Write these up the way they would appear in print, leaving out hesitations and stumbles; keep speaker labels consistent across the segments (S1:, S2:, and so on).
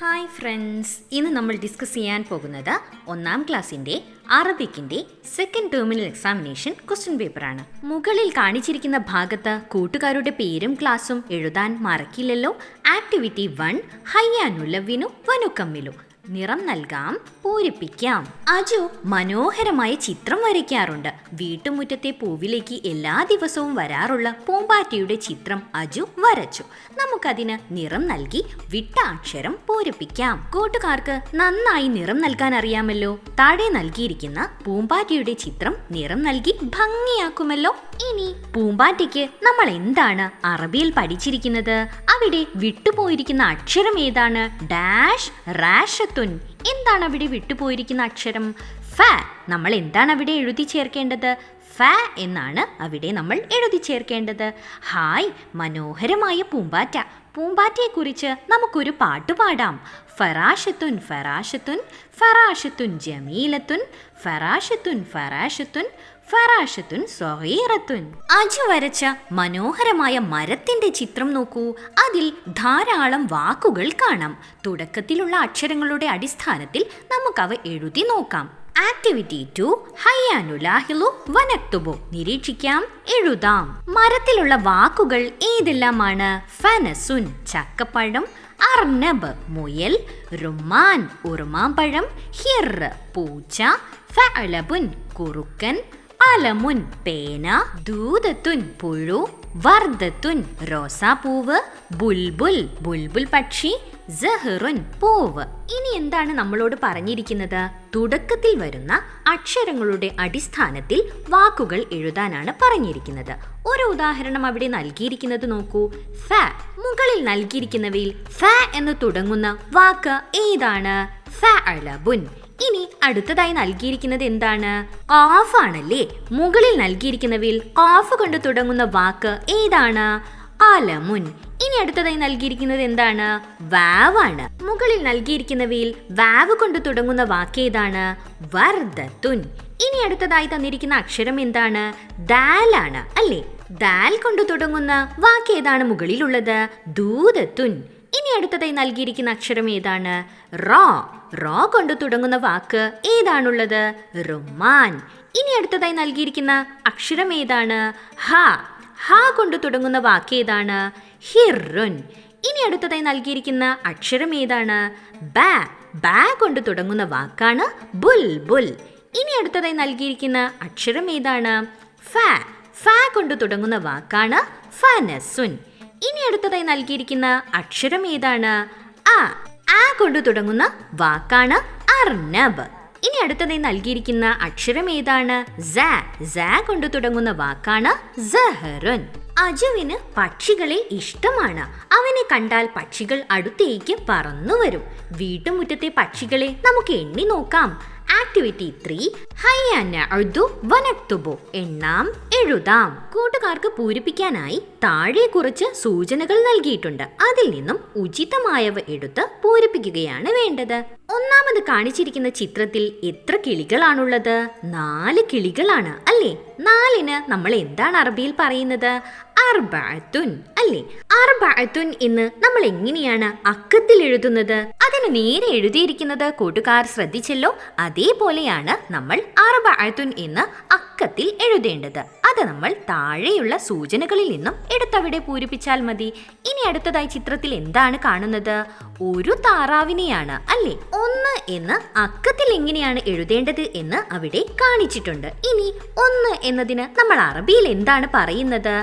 S1: Hi friends, ഇന്ന് നമ്മൾ discuss ചെയ്യാൻ പോകുന്നത് ഒന്നാം ക്ലാസ്സിൻ്റെ അറബിക്കിൻ്റെ സെക്കൻഡ് ടെർമിനൽ എക്സാമിനേഷൻ ക്വസ്റ്റ്യൻ പേപ്പറാണ്. മുകളിൽ കാണിച്ചിരിക്കുന്ന ഭാഗത്ത് കൂട്ടുകാരുടെ പേരും ക്ലാസ്സും എഴുതാൻ മറക്കില്ലല്ലോ. ആക്ടിവിറ്റി 1 ഹയ്യാനുല്ലവിനു വനുക്കമ്മിലു. നിറം നൽകാം, പൂരിപ്പിക്കാം. അജു മനോഹരമായ ചിത്രം വരയ്ക്കാറുണ്ട്. വീട്ടുമുറ്റത്തെ പൂവിലേക്ക് എല്ലാ ദിവസവും വരാറുള്ള പൂമ്പാറ്റയുടെ ചിത്രം അജു വരച്ചു. നമുക്കതിന് നിറം നൽകി വിട്ട അക്ഷരം പൂരിപ്പിക്കാം. കൂട്ടുകാർക്ക് നന്നായി നിറം നൽകാൻ അറിയാമല്ലോ. താഴെ നൽകിയിരിക്കുന്ന പൂമ്പാറ്റയുടെ ചിത്രം നിറം നൽകി ഭംഗിയാക്കുമല്ലോ. ഇനി പൂമ്പാറ്റയ്ക്ക് നമ്മൾ എന്താണ് അറബിയിൽ പഠിച്ചിരിക്കുന്നത്? അവിടെ വിട്ടുപോയിരിക്കുന്ന അക്ഷരം ഏതാണ്? ഡാഷ് റാഷത്തുൻ. എന്താണ് അവിടെ വിട്ടുപോയിരിക്കുന്ന അക്ഷരം? ഫ. നമ്മൾ എന്താണ് അവിടെ എഴുതി ചേർക്കേണ്ടത്? ഫ എന്നാണ് അവിടെ നമ്മൾ എഴുതി ചേർക്കേണ്ടത്. ഹായ്, മനോഹരമായ പൂമ്പാറ്റ. പൂമ്പാറ്റയെക്കുറിച്ച് നമുക്കൊരു പാട്ട് പാടാം. ഫറാഷത്തുൻ ഫറാഷത്തുൻ ഫറാഷത്തുൻ ജമീലത്തുൻ ഫറാഷത്തുൻ ഫറാഷത്തുൻ ഫറാഷത്തുൻ സ്വഗീറത്തുൻ. അജു വരച്ച മനോഹരമായ മരത്തിന്റെ ചിത്രം നോക്കൂ. അതിൽ ധാരാളം വാക്കുകൾ കാണാം. തുടക്കത്തിലുള്ള അക്ഷരങ്ങളുടെ അടിസ്ഥാനത്തിൽ നമുക്കവ എഴുതി നോക്കാം. ആക്ടിവിറ്റി 2 ഹയ്യാനുലാഹിലു വനക്തുബു. നിരീക്ഷിക്കാം, എഴുതാം. മരത്തിലുള്ള വാക്കുകൾ ഏതെല്ലാമാണ്? ഫനസുൻ ചക്കപ്പഴം, അർനബ് മുയൽ, റുമാൻ ഉറുമാമ്പഴം, ഹിർ പൂച്ച, ഫഅലബുൻ കുറുക്കൻ, അലമുൻ പേന, ദൂതത്തുൻ പുഴു, വർദ്ധത്തുൻ റോസാപ്പൂവ്, ബുൽബുൽ ബുൽബുൽ പക്ഷി, സഹറുൻ പൂവ്. ഇനി എന്താണ് നമ്മളോട് പറഞ്ഞിരിക്കുന്നത്? തുടക്കത്തിൽ വരുന്ന അക്ഷരങ്ങളുടെ അടിസ്ഥാനത്തിൽ വാക്കുകൾ എഴുതാനാണ് പറഞ്ഞിരിക്കുന്നത്. ഒരു ഉദാഹരണം അവിടെ നൽകിയിരിക്കുന്നത് നോക്കൂ. ഫ. മുകളിൽ നൽകിയിരിക്കുന്നവയിൽ ഫ എന്ന് തുടങ്ങുന്ന വാക്ക് ഏതാണ്? ഫഅലബുൻ. ഇനി അടുത്തതായി നൽകിയിരിക്കുന്നത് എന്താണ്? ഖാഫ് ആണല്ലേ. മുകളിൽ നൽകിയിരിക്കുന്നവയിൽ ഖാഫ് കൊണ്ട് തുടങ്ങുന്ന വാക്ക് ഏതാണ്? അലമുൻ. ഇനി അടുത്തതായി നൽകിയിരിക്കുന്നത് എന്താണ്? വാവാണ്. മുകളിൽ നൽകിയിരിക്കുന്നവയിൽ വാവ് കൊണ്ട് തുടങ്ങുന്ന വാക്ക് ഏതാണ്? വർദ്ധത്തുൻ. ഇനി അടുത്തതായി തന്നിരിക്കുന്ന അക്ഷരം എന്താണ്? ദാലാണ് അല്ലേ. ദാൽ കൊണ്ട് തുടങ്ങുന്ന വാക്ക് ഏതാണ് മുകളിലുള്ളത്? ദൂതത്തുൻ. ഇനി അടുത്തതായി നൽകിയിരിക്കുന്ന അക്ഷരം ഏതാണ്? റോ. റോ കൊണ്ട് തുടങ്ങുന്ന വാക്ക് ഏതാണുള്ളത്? റുമാൻ. ഇനി അടുത്തതായി നൽകിയിരിക്കുന്ന അക്ഷരം ഏതാണ്? ഹ. ഹ കൊണ്ട് തുടങ്ങുന്ന വാക്ക് ഏതാണ്? ഹിറുൻ. ഇനി അടുത്തതായി നൽകിയിരിക്കുന്ന അക്ഷരം ഏതാണ്? ബ. ബ കൊണ്ട് തുടങ്ങുന്ന വാക്കാണ് ബുൽബുൽ. ഇനി അടുത്തതായി നൽകിയിരിക്കുന്ന അക്ഷരം ഏതാണ്? ഫ. ഫ കൊണ്ട് തുടങ്ങുന്ന വാക്കാണ് ഫനസുൻ. ഇനി അടുത്തതായി നൽകിയിരിക്കുന്ന അക്ഷരം ഏതാണ്? അ. ആ കൊണ്ട് തുടങ്ങുന്ന വാക്കാണ് അർനബ്. ഇനി അടുത്തതായി നൽകിയിരിക്കുന്ന അക്ഷരം ഏതാണ്? സ. സ കൊണ്ട് തുടങ്ങുന്ന വാക്കാണ് സഹറുൻ. അജുവിന് പക്ഷികളെ ഇഷ്ടമാണ്. അവനെ കണ്ടാൽ പക്ഷികൾ അടുത്തേക്ക് പറന്നു വരും. വീട്ടുമുറ്റത്തെ പക്ഷികളെ നമുക്ക് എണ്ണി നോക്കാം. ആക്ടിവിറ്റി 3 ഹയ്യാനുഅദു വനക്തുബു. എണ്ണാം, എഴുതാം. കൂട്ടുകാർക്ക് പൂരിപ്പിക്കാനായി താഴെ കുറച്ച് സൂചനകൾ നൽകിയിട്ടുണ്ട്. അതിൽ നിന്നും ഉചിതമായവ എടുത്ത് പൂരിപ്പിക്കുകയാണ് വേണ്ടത്. ഒന്നാമത് കാണിച്ചിരിക്കുന്ന ചിത്രത്തിൽ എത്ര കിളികളാണുള്ളത്? 4 കിളികളാണ് അല്ലേ. 4ന് നമ്മൾ എന്താണ് അറബിയിൽ പറയുന്നത്? അർബഅത്തുൻ അല്ലേ. അർബഅത്തുൻ എന്ന് നമ്മൾ എങ്ങനെയാണ് അക്കത്തിൽ എഴുതുന്നത്? അതിന് നേരെ എഴുതിയിരിക്കുന്നത് കൂട്ടുകാർ ശ്രദ്ധിച്ചല്ലോ. അതേപോലെയാണ് നമ്മൾ അർബഅത്തുൻ എന്ന് അക്കത്തിൽ എഴുതേണ്ടത്. അത് നമ്മൾ താഴെയുള്ള സൂചനകളിൽ നിന്നും എടുത്തവിടെ പൂരിപ്പിച്ചാൽ മതി. ഇനി അടുത്തതായി ചിത്രത്തിൽ എന്താണ് കാണുന്നത്? ഒരു താറാവിനെയാണ് അല്ലേ. 1 എന്ന് അക്കത്തിൽ എങ്ങനെയാണ് എഴുതേണ്ടത് എന്ന് അവിടെ കാണിച്ചിട്ടുണ്ട്. ഇനി 1 എന്നതിന് നമ്മൾ അറബിയിൽ എന്താണ് പറയുന്നത്?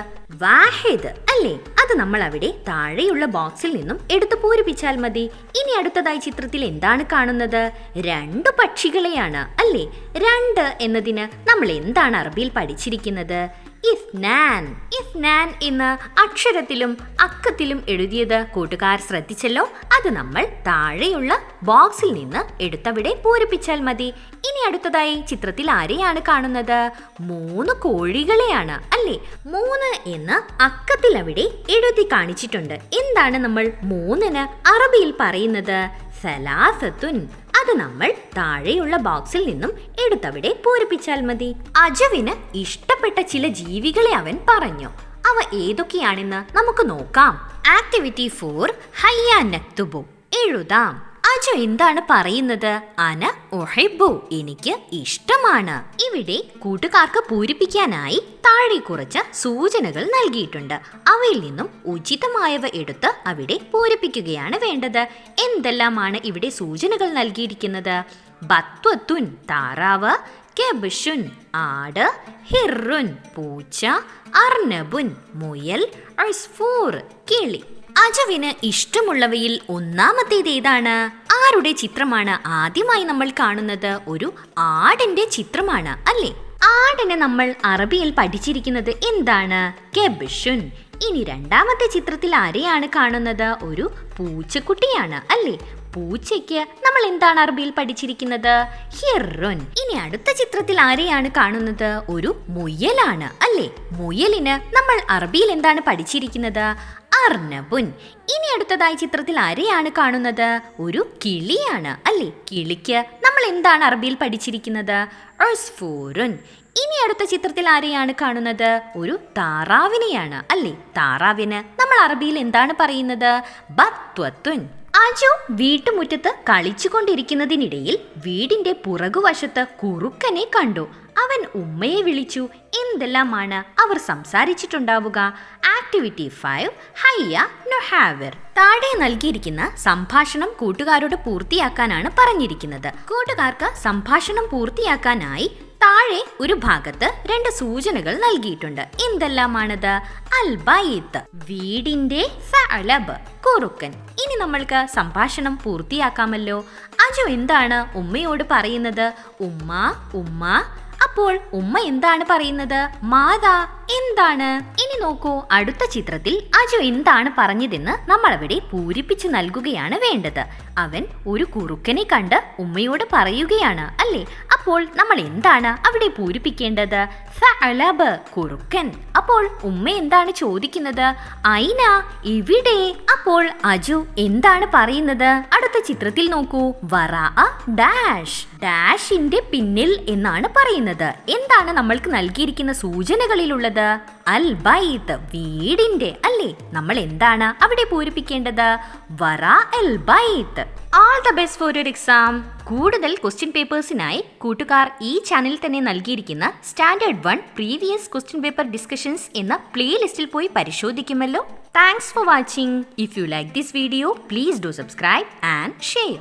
S1: വാഹിദ് അല്ലേ. അത് നമ്മൾ അവിടെ താഴെയുള്ള ബോക്സിൽ നിന്നും എടുത്തു പൂരിപ്പിച്ചാൽ മതി. ഇനി അടുത്തതായി ചിത്രത്തിൽ എന്താണ് കാണുന്നത്? 2 പക്ഷികളെയാണ് അല്ലേ. 2 എന്നതിന് നമ്മൾ എന്താണ് അറബിയിൽ പഠിച്ചിരിക്കുന്നത്? ഇസ്നാൻ. ഇസ്നാൻ എന്ന് അക്ഷരത്തിലും അക്കത്തിലും എഴുതിയത് കൂട്ടുകാർ ശ്രദ്ധിച്ചല്ലോ. അത് നമ്മൾ താഴെയുള്ള ബോക്സിൽ നിന്ന് എടുത്തവിടെ പൂരിപ്പിച്ചാൽ മതി. ഇനി അടുത്തതായി ചിത്രത്തിൽ ആരെയാണ് കാണുന്നത്? 3 കോഴികളെയാണ് അല്ലേ. 3 എന്ന് അക്കത്തിൽ അവിടെ എഴുതി കാണിച്ചിട്ടുണ്ട്. എന്താണ് നമ്മൾ 3ന് അറബിയിൽ പറയുന്നത്? സലാസത്തുൻ. അത് നമ്മൾ താഴെയുള്ള ബോക്സിൽ നിന്നും എടുത്തവിടെ പൂരിപ്പിച്ചാൽ മതി. അജുവിന് ഇഷ്ടപ്പെട്ട ചില ജീവികളെ അവൻ പറഞ്ഞു. അവ ഏതൊക്കെയാണെന്ന് നമുക്ക് നോക്കാം. ആക്ടിവിറ്റി 4 ഹയ്യ നക്തുബു, എഴുതാം. അജു എന്താണ് പറയുന്നത്? അന ഉഹിബ്ബു, എനിക്ക് ഇഷ്ടമാണ്. ഇവിടെ കൂട്ടുകാർക്ക് പൂരിപ്പിക്കാനായി താഴെ കുറച്ച് സൂചനകൾ നൽകിയിട്ടുണ്ട്. അവയിൽ നിന്നും ഉചിതമായവ എടുത്ത് അവിടെ പൂരിപ്പിക്കുകയാണ് വേണ്ടത്. എന്തെല്ലാമാണ് ഇവിടെ സൂചനകൾ നൽകിയിരിക്കുന്നത്? ബത്വത്തുൻ, താറാവ്; കെബിഷുൻ, ആട്; ഹിറുൻ, പൂച്ച; അർനബുൻ, മുയൽ; അസ്ഫൂർ, കിളി. അജുവിന് ഇഷ്ടമുള്ളവയിൽ ഒന്നാമത്തേത് ഏതാണ്? ആരുടെ ചിത്രമാണ് ആദ്യമായി നമ്മൾ കാണുന്നത്? ഒരു ആടിന്റെ ചിത്രമാണ് അല്ലേ? ആടിനെ നമ്മൾ അറബിയിൽ പഠിച്ചിരിക്കുന്നത് എന്താണ്? കെബിഷുൻ. ഇനി രണ്ടാമത്തെ ചിത്രത്തിൽ ആരെയാണ് കാണുന്നത്? ഒരു പൂച്ചക്കുട്ടിയാണ് അല്ലേ? പൂച്ചയ്ക്ക് നമ്മൾ എന്താണ് അറബിയിൽ പഠിച്ചിരിക്കുന്നത്? ഹിറുൻ. ഇനി അടുത്ത ചിത്രത്തിൽ ആരെയാണ് കാണുന്നത്? ഒരു മുയലാണ് അല്ലേ? മുയലിന് നമ്മൾ അറബിയിൽ എന്താണ് പഠിച്ചിരിക്കുന്നത്? അർനബുൻ. ഇനി അടുത്തതായി ചിത്രത്തിൽ ആരെയാണ് കാണുന്നത്? ഒരു കിളിയാണ് അല്ലേ? കിളിക്ക് നമ്മൾ എന്താണ് അറബിയിൽ പഠിച്ചിരിക്കുന്നത്? അസ്ഫൂറുൻ. ഇനി അടുത്ത ചിത്രത്തിൽ ആരെയാണ് കാണുന്നത്? ഒരു താറാവിനെയാണ് അല്ലേ? താറാവിന് നമ്മൾ അറബിയിൽ എന്താണ് പറയുന്നത്? ബത്വത്തുൻ. അജു വീട്ടുമുറ്റത്ത് കളിച്ചുകൊണ്ടിരിക്കുന്നതിനിടയിൽ വീടിന്റെ പുറകുവശത്ത് കുറുക്കനെ കണ്ടു. അവൻ ഉമ്മയെ വിളിച്ചു. എന്തെല്ലാമാണ് അവർ സംസാരിച്ചിട്ടുണ്ടാവുക? ആക്ടിവിറ്റി 5 ഹയ്യ നുഹാവിർ. താഴെ നൽകിയിരിക്കുന്ന സംഭാഷണം കൂട്ടുകാരോട് പൂർത്തിയാക്കാനാണ് പറഞ്ഞിരിക്കുന്നത്. കൂട്ടുകാർക്ക് സംഭാഷണം പൂർത്തിയാക്കാനായി താഴെ ഒരു ഭാഗത്ത് 2 സൂചനകൾ നൽകിയിട്ടുണ്ട്. എന്തെല്ലാമാണത്? അൽ ബൈത്ത്, വീടിന്റെ; സഅലബ്, കുറുക്കൻ. ഇനി നമ്മൾക്ക് സംഭാഷണം പൂർത്തിയാക്കാമല്ലോ. അജു എന്താണ് ഉമ്മയോട് പറയുന്നത്? ഉമ്മ, ഉമ്മ. അപ്പോൾ ഉമ്മ എന്താണ് പറയുന്നത്? മാതാ, എന്താണ്? ഇനി നോക്കൂ, അടുത്ത ചിത്രത്തിൽ അജു എന്താണ് പറഞ്ഞതെന്ന് നമ്മൾ അവിടെ പൂരിപ്പിച്ചു നൽകുകയാണ് വേണ്ടത്. അവൻ ഒരു കുറുക്കനെ കണ്ട് ഉമ്മയോട് പറയുകയാണ് അല്ലേ? അപ്പോൾ നമ്മൾ എന്താണ് അവിടെ പൂരിപ്പിക്കേണ്ടത്? സഅലബ്, കുറുക്കൻ. അപ്പോൾ ഉമ്മ എന്താണ് ചോദിക്കുന്നത്? ഐന, ഇവിടെ. അപ്പോൾ അജു എന്താണ് പറയുന്നത്? അടുത്ത ചിത്രത്തിൽ നോക്കൂ, വറാ ഡാഷ്, ഡാഷിന്റെ പിന്നിൽ എന്നാണ് പറയുന്നത്. എന്താണ് നമ്മൾക്ക് നൽകിയിരിക്കുന്ന സൂചനകളിലുള്ളത്? അൽ ബൈത്ത്, വീടിന്റെ അല്ലേ? നമ്മൾ എന്താണ് അവിടെ പൂരിപ്പിക്കേണ്ടത്? വറാ അൽ ബൈത്ത്. All the best for your exam. കൂടുതൽ ക്വസ്റ്റ്യൻ പേപ്പേഴ്സിനായി കൂട്ടുകാർ ഈ ചാനലിൽ തന്നെ നൽകിയിരിക്കുന്ന standard 1 previous question paper discussions എന്ന പ്ലേലിസ്റ്റിൽ പോയി പരിശോധിക്കുമല്ലോ. Thanks for watching. If you like this video, please do subscribe and share.